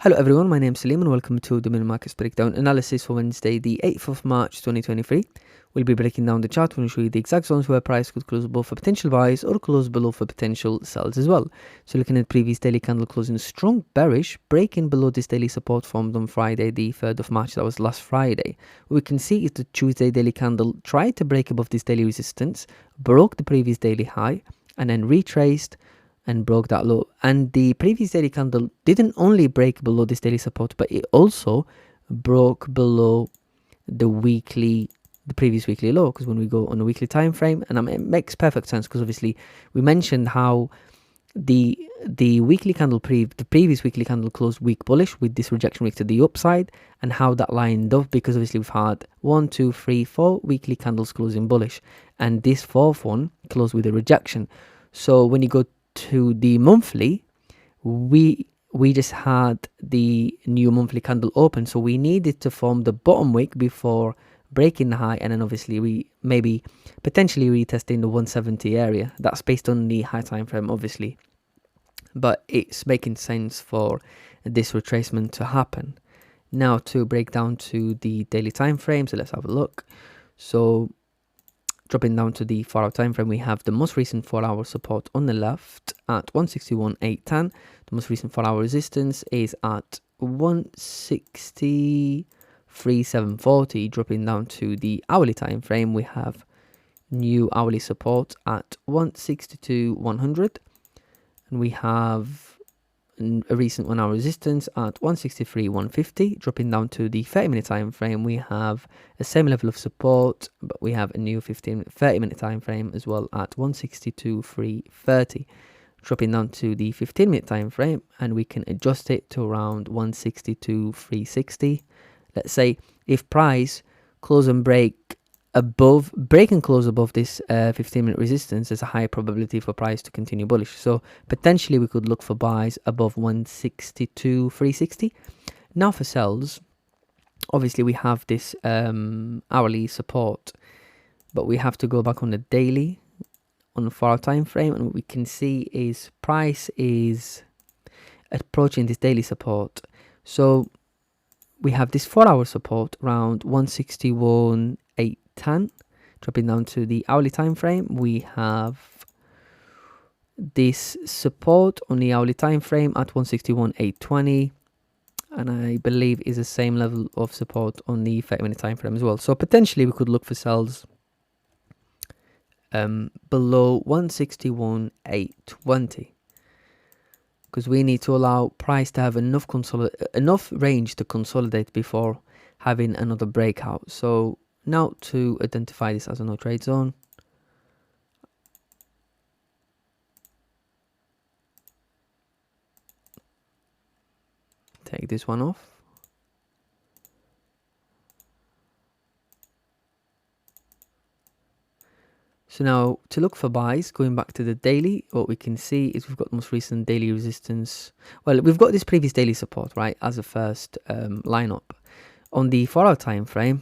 Hello everyone, my name is Salim and welcome to the Mini Markets Breakdown Analysis for Wednesday the 8th of March 2023. We'll be breaking down the chart and show you the exact zones where price could close above for potential buys or close below for potential sells as well. So looking at previous daily candle closing strong bearish, breaking below this daily support formed on Friday the 3rd of March, that was last Friday. What we can see is the Tuesday daily candle tried to break above this daily resistance, broke the previous daily high and then retraced and broke that low. And the previous daily candle didn't only break below this daily support, but it also broke below the previous weekly low. Because when we go on a weekly time frame, and it makes perfect sense, because obviously we mentioned how the weekly candle the previous weekly candle closed weak bullish with this rejection week to the upside, and how that lined up, because obviously we've had 1, 2, 3, 4 weekly candles closing bullish, and this fourth one closed with a rejection. So when you go to the monthly, we just had the new monthly candle open, so we needed to form the bottom wick before breaking the high, and then obviously we maybe potentially retesting the 170 area. That's based on the high time frame obviously, but it's making sense for this retracement to happen. Now to break down to the daily time frame, so let's have a look. So dropping down to the 4-hour time frame, we have the most recent 4-hour support on the left at 161.810. The most recent 4-hour resistance is at 163.740. Dropping down to the hourly time frame, we have new hourly support at 162.100, and we have a recent 1-hour resistance at 163.150. Dropping down to the 30-minute time frame, we have the same level of support, but we have a new 30-minute time frame as well at 162.330. Dropping down to the 15-minute time frame, and we can adjust it to around 162.360. Let's say if price close and break and close above this 15-minute resistance, there's a high probability for price to continue bullish. So potentially we could look for buys above 162.360. Now for sells, obviously we have this hourly support, but we have to go back on the daily, on the 4-hour time frame, and what we can see is price is approaching this daily support. So we have this 4-hour support around 161.810. Dropping down to the hourly time frame, we have this support on the hourly time frame at 161.820, and I believe is the same level of support on the 30-minute time frame as well. So potentially we could look for sells below 161.820, because we need to allow price to have enough range to consolidate before having another breakout. So now to identify this as a no trade zone, take this one off. So now to look for buys, going back to the daily, what we can see is we've got the most recent daily resistance. Well, we've got this previous daily support, right, as a first lineup. On the 4-hour time frame,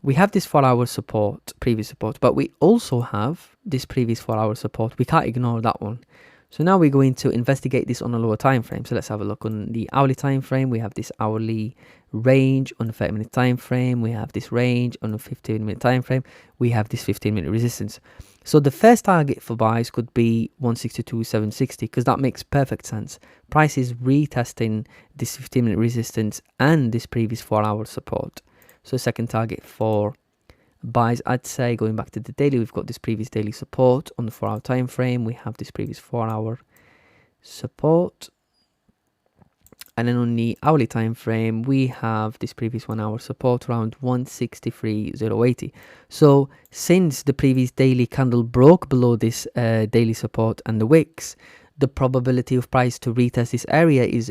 we have this 4-hour support, previous support, but we also have this previous 4-hour support. We can't ignore that one. So now we're going to investigate this on a lower time frame. So let's have a look on the hourly time frame. We have this hourly range on the 30-minute time frame. We have this range on the 15-minute time frame. We have this 15-minute resistance. So the first target for buys could be 162.760, because that makes perfect sense. Price is retesting this 15-minute resistance and this previous 4-hour support. So second target for buys, I'd say, going back to the daily, we've got this previous daily support on the 4-hour time frame. We have this previous 4-hour support, and then on the hourly time frame, we have this previous 1-hour support around 163.080. So since the previous daily candle broke below this daily support and the wicks, the probability of price to retest this area is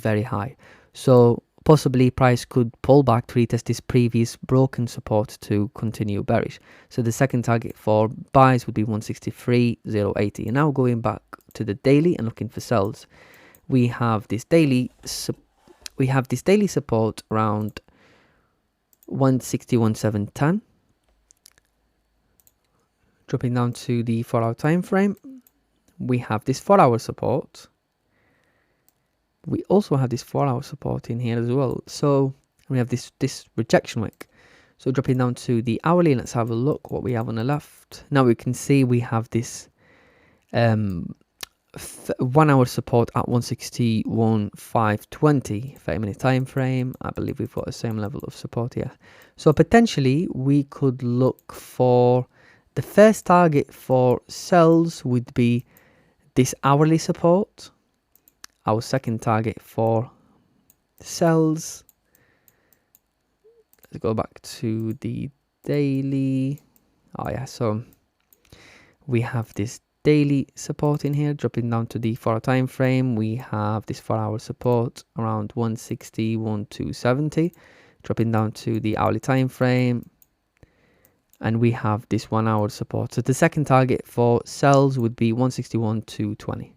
very high. So possibly price could pull back to retest this previous broken support to continue bearish. So the second target for buys would be 163.080. And now going back to the daily and looking for sells, we have this daily support around 161.710. Dropping down to the 4-hour time frame, we have this 4-hour support we also have this 4-hour support in here as well. So we have this rejection wick. So dropping down to the hourly, let's have a look what we have on the left. Now we can see we have this 1 hour support at 161,520, 30-minute time frame. I believe we've got the same level of support here. So potentially we could look for the first target for sells would be this hourly support. Our second target for sells, let's go back to the daily. Oh yeah, so we have this daily support in here, dropping down to the 4-hour time frame. We have this 4-hour support around 160,270, dropping down to the hourly time frame, and we have this 1 hour support. So the second target for sells would be 161,220.